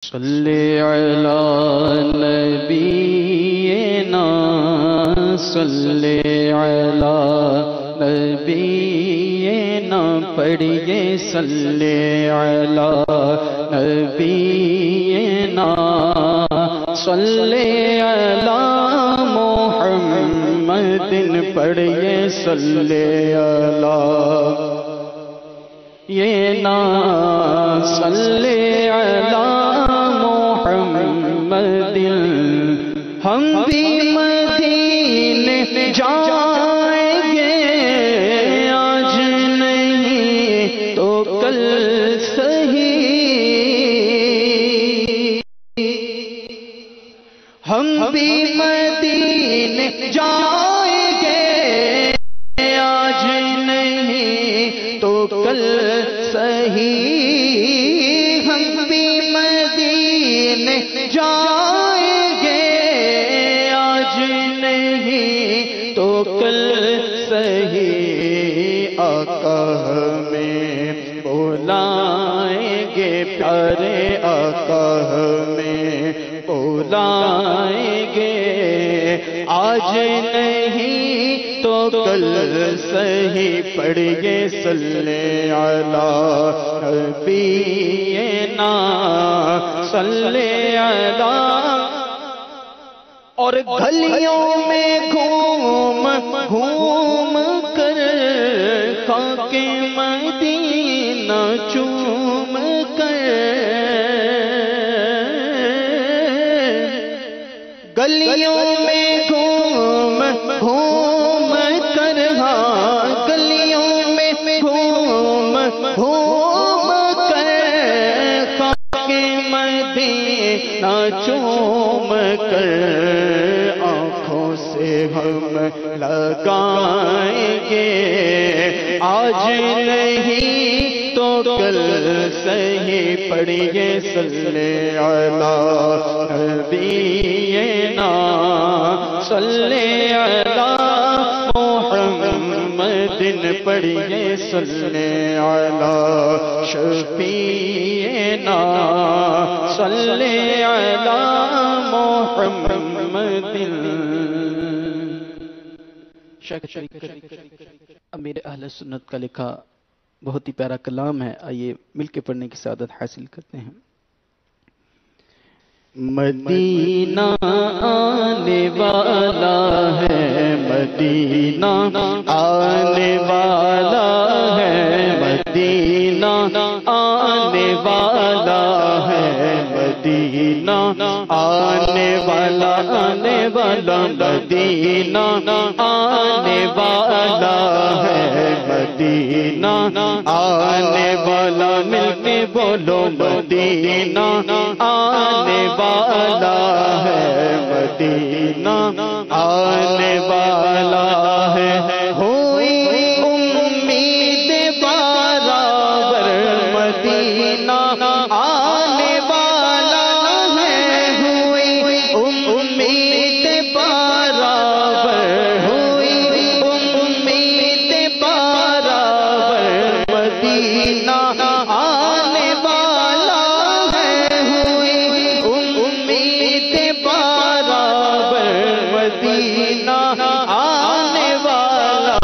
صلی علی نبینا صلی علی نبینا پڑھیے صلی علی نبینا صلی علی محمد پڑھیے صلی علی یہ نا صلی علی محمد ہم بھی مدینے جائیں گے آج نہیں تو کل صحیح ہم بھی مدینے جائیں گے آج نہیں تو کل صحیح ہم بھی مدینے جائیں گے آج نہیں تو کل صحیح آقا ہمیں بلائیں گے پیارے آقا ہمیں بلائیں گے آج نہیں تو کل صحیح پڑھیے صلی علی نبینا صلی علی اور گلیوں میں گھوم گھوم کر خاکِ مدینہ چوم کر گلیوں میں گھوم گھوم کر گلیوں میں گھوم گھوم کر خاکِ مدینہ چوم کر آنکھوں سے ہم لگائیں گے آج نہیں تو کل صحیح پڑھیے صلی علی نبینا صلی علی محمد پڑھیے صلی علی شفیعنا صلی علی محمد امیر اہل سنت کا لکھا بہت ہی پیارا کلام ہے، آئیے مل کے پڑھنے کی سعادت حاصل کرتے ہیں۔ مدینہ آنے والا ہے، مدینہ آنے والا ہے، مدینہ آنے والا ہے، مدینہ آنے والا آنے والا مدینہ آنے والا ہے، مدینہ آنے والا مل کے بولو مدینہ آنے والا ہے، مدینہ آنے والا ہے، ہوئی امید برابر مدینہ آنے والا ہے، ہوئی امید برابر، ہوئی امید برابر مدینہ آنے والا ہے، ہوئی امید برابر مدینہ آنے والا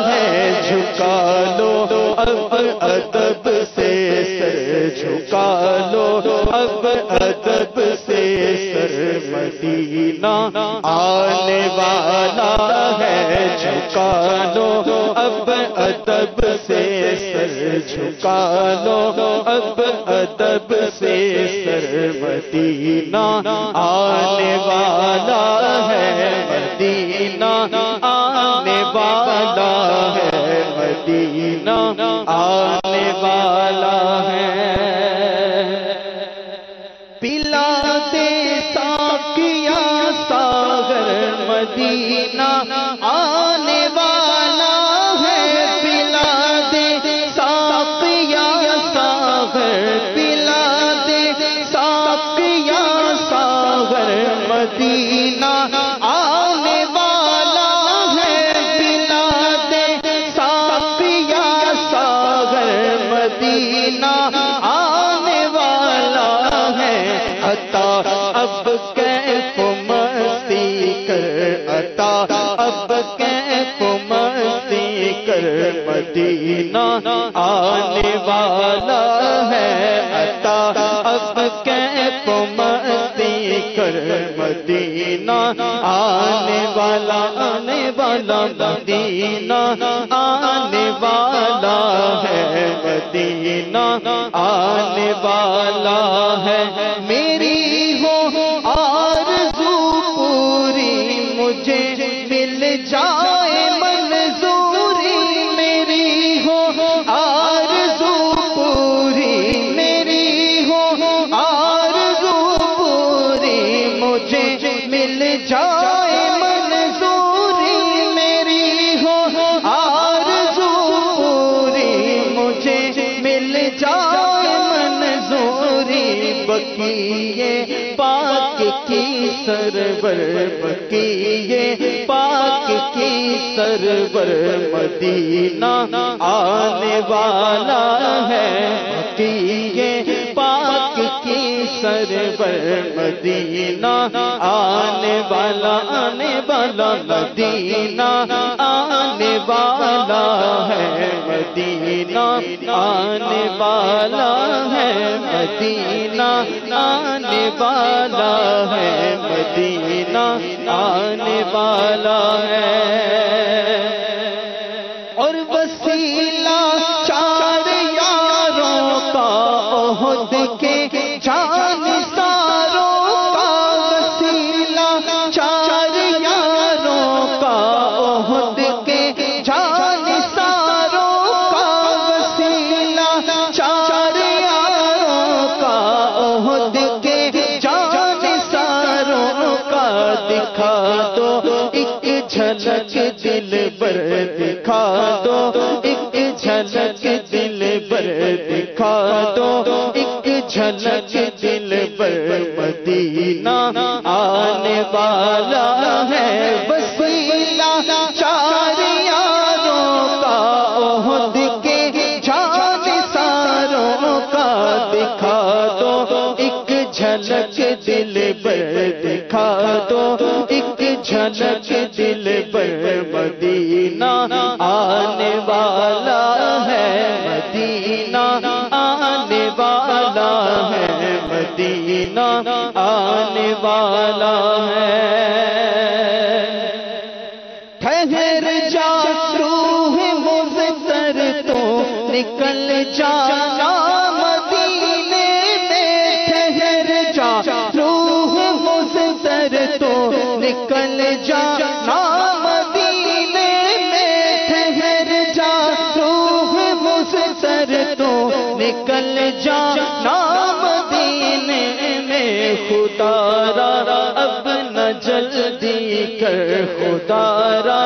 ہے، جھکا لو اب ادب سے سر، جھکا لو اب ادب سے سر، مدینہ آنے والا ہے، جھکا لو اب ادب سے سر، جھکا لو اب ادب سے سر، مدینہ آنے والا ہے، مدینہ آنے والا ہے، مدینہ آنے والا ہے، پلا دے ساقیا ساغر مدینہ آنے والا ہے، پلا دے ساقیا ساغر، پلا دے ساقیا ساغر مدینہ آنے والا ہے، پلا دے ساقیا ساغر مدینہ آنے والا ہے، عطا، اب کیف مستی کر عطا، اب کیف مستی کر، مدینہ آنے والا ہے عطا، اب کیف مستی کر، مدینہ آنے والا، آنے والا، مدینہ آنے والا ہے، مدینہ آنے والا ہے۔ میری ہو آرزو پوری، مجھے مل جائے منظوری، میری ہو آرزو پوری، میری ہو آرزو پوری، مجھے مل جائے منظوری، میری ہو آرزو پوری، مجھے مل جائے منظوری، بقیے پاک کی سرور، بقیے پاک کی سرور، مدینہ آنے والا ہے، بقیے پاک کی سرور، مدینہ آنے والا، آنے والا، مدینہ آنے والا ہے، مدینہ آنے والا ہے، مدینہ آنے والا ہے، مدینہ آنے والا ہے۔ اور وسیلہ چار یاروں کا، احد کے جانثاروں کا، وسیلہ چار یاروں کا، احد کے جانثاروں کا، وسیلہ چار یاروں کا، احد کے جانثاروں کا، دکھا دو ایک جھلک دل بر، دکھا دو ایک جھلک دل بر، دکھا دو ایک جھلک دل بر، مدینہ آنے والا ہے، وسیلہ چار یاروں کا، احد کے جانثاروں کا، دکھا دو ایک جھلک دل بر، دکھا دو ایک جھلک دل بر، مدینہ آنے والا ہے، مدینہ آنے والا ہے، مدینہ آنے والا ہے۔ ٹھہر جا روح مضطر تو نکل جانا مدینے میں، ٹھہر جا روح مضطر تو نکل جانا مدینے میں، ٹھہر جا روح مضطر تو نکل جانا مدینے میں، خدا را اب نہ جلدی کر، خدا را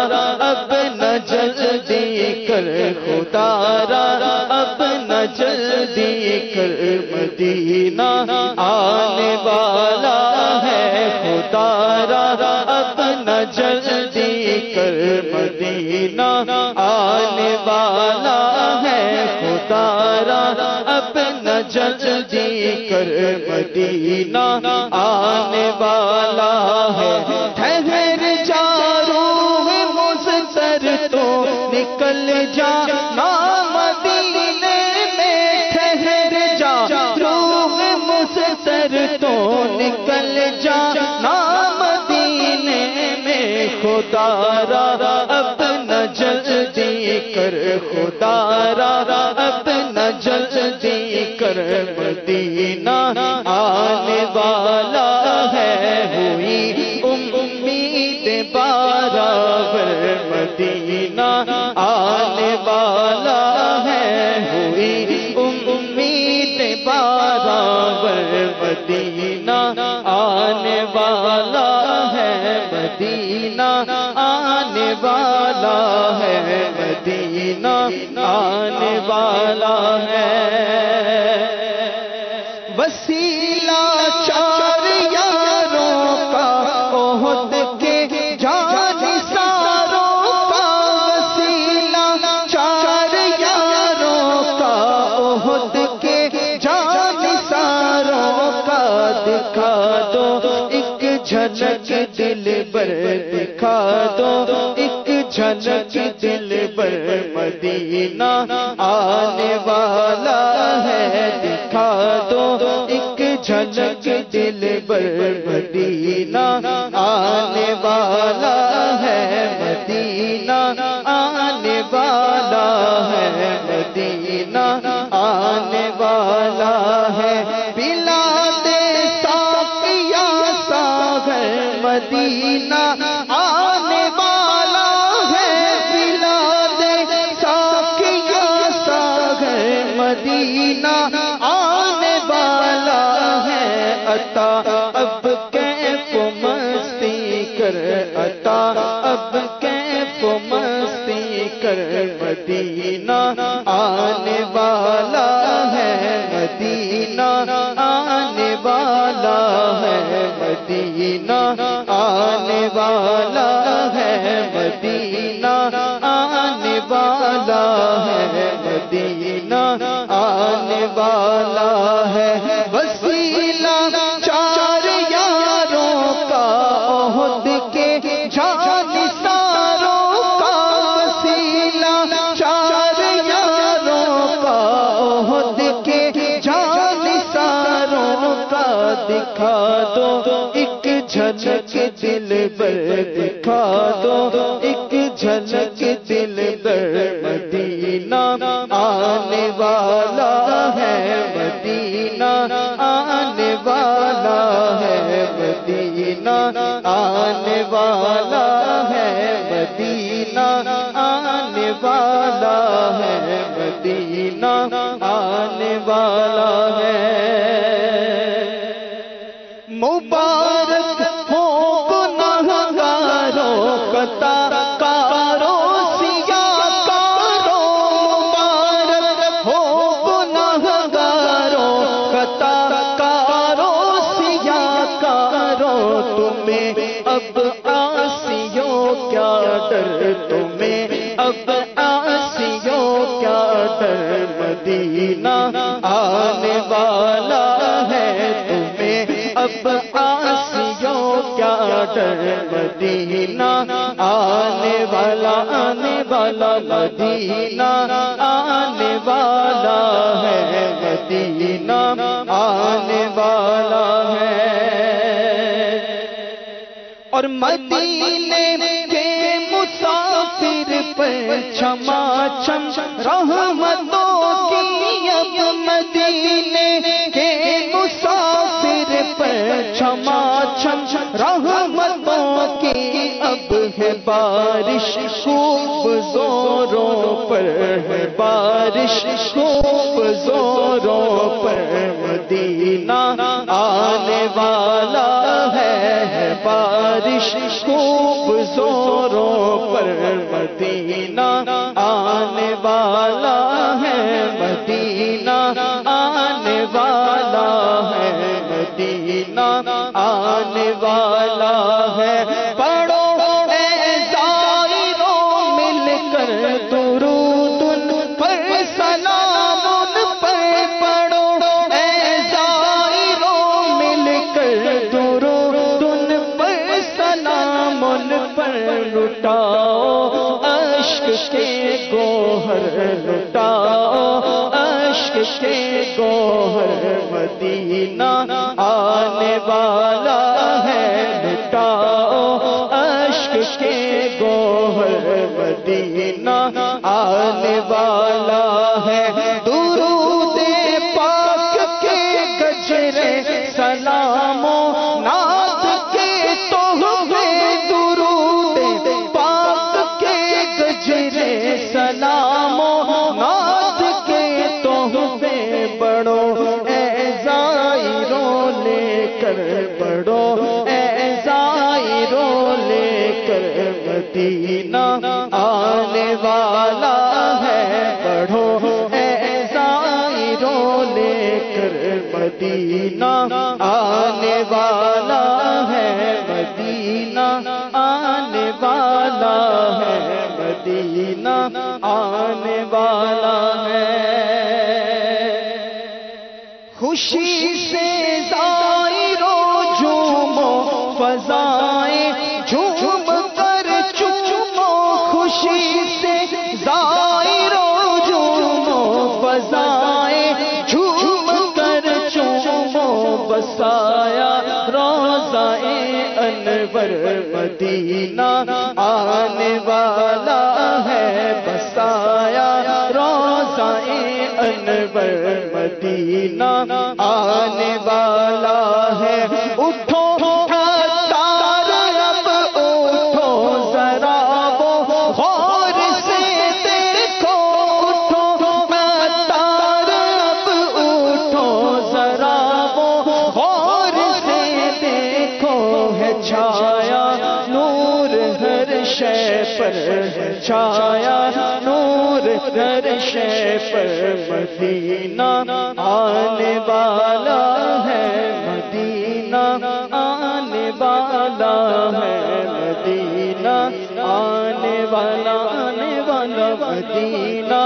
اب نہ جلدی کر، خدا را اب نہ جلدی کر، مدینہ آنے والا ہے، خدا را اب نہ جلدی کر، مدینہ آنے والا ہے، خدا را اب نہ جلدی کر، مدینہ آنے والا ہے۔ ٹھہر جا روح مضطر تو نکل جانا مدینے میں، ٹھہر جا روح مضطر تو نکل جانا مدینے میں، خدا را اب نہ جلدی کر، خدا را اب نہ جلدی کر، مدینہ آنے والا ہے، ہوئی امید برابر، مدینہ آنے والا ہے، ہوئی امید برابر، مدینہ آنے والا ہے، مدینہ آنے والا ہے، مدینہ آنے والا ہے۔ وسیلہ چار یاروں کا، احد کے جانثاروں کا، وسیلہ چار یاروں کا، احد کے جانثاروں کا، دکھا دو ایک جھلک دل بر دکھا دو ایک جھلک دل بر مدینہ آنے والا ہے دکھا دو ایک جھلک دل بر مدینہ آنے والا ہے مدینہ آنے والا ہے مدینہ آنے والا ہے بلاد ساقیا ساغر مدینہ آنے والا ہے بلاد ساقیا ساغر مدینہ آنے والا ہے عطا اب کیف مستی کر عطا اب کیف مستی کر مدینہ آنے والا ہے مدینہ آنے والا ہے مدینہ آنے والا ہے مدینہ آنے والا ہے مدینہ آنے والا ہے وسیلہ چار یاروں کا عہد کے جانثاروں کا وسیلہ چار یاروں کا عہد کے جانثاروں کا دکھا دو ایک جھلک دل بر دکھا دو ایک جھلک دل بر مدینہ آنے والا ہے مدینہ آنے والا ہے مدینہ آنے والا ہے مدینہ آنے والا ہے مدینہ آنے والا ہے مبارک ہو گنہگاروں قطع کاروں سیاہ کاروں مبارک ہو گنہگاروں قطع کاروں سیاہ کاروں تمہیں اب عاصیوں کیا ڈر تمہیں اب عاصیوں کیا ڈر مدینہ آنے والا ہے تمہیں اب عاصیوں کیا ڈر مدینہ آنے والا مدینہ آنے والا ہے مدینہ آنے والا ہے اور مدینے کے مسافر پر چھما چھم رحمتوں کی اب مدینے کے مسافر پر چھما چھم رحمتوں کی اب ہے بارش خوب زوروں پر ہے بارش خوب زوروں پر مدینہ آنے والا ہے بارش خوب زوروں پر مدینہ آنے والا ہے مدینہ آنے والا ہے مدینہ آنے والا ہے پڑھو اے زائروں مل کر درود ان پر سلام ان پر پڑھو اے زائروں مل کر درود ان پر سلام ان پر لٹاؤ اشک کے گوہر لٹاؤ اشک کے گوہر مدینہ آنے والا ہے لٹاؤ اشک کے گوہر مدینہ آنے والا ہے درود پاک کے گجرے سلاموں نعت کے تحفے درود پاک کے گجرے سلاموں نعت کے تحفے بڑھو اے زائروں لے کر بڑھو اے زائروں لے کر مدینہ آنے والا ہے بڑھو اے زائروں لے کر مدینہ آنے والا ہے مدینہ آنے والا ہے مدینہ آنے والا ہے خوشی سے زائروں فضائیں جھوم کر چومو خوشی سے زائرو جھومو فضائیں جھوم کر چومو بسایا روضہ انور مدینہ آنے والا ہے بسایا روضہ انور مدینہ آنے والا ہے اٹھو اتار اب اٹھو ذرا وہ غور سے دیکھو اٹھو اتار اب اٹھو ذرا وہ غور سے دیکھو ہے چھایا نور ہر شے پر چھایا نور ہر شے پر مدینہ آنے والا ہے مدینہ آنے والا ہے مدینہ آنے والا مدینہ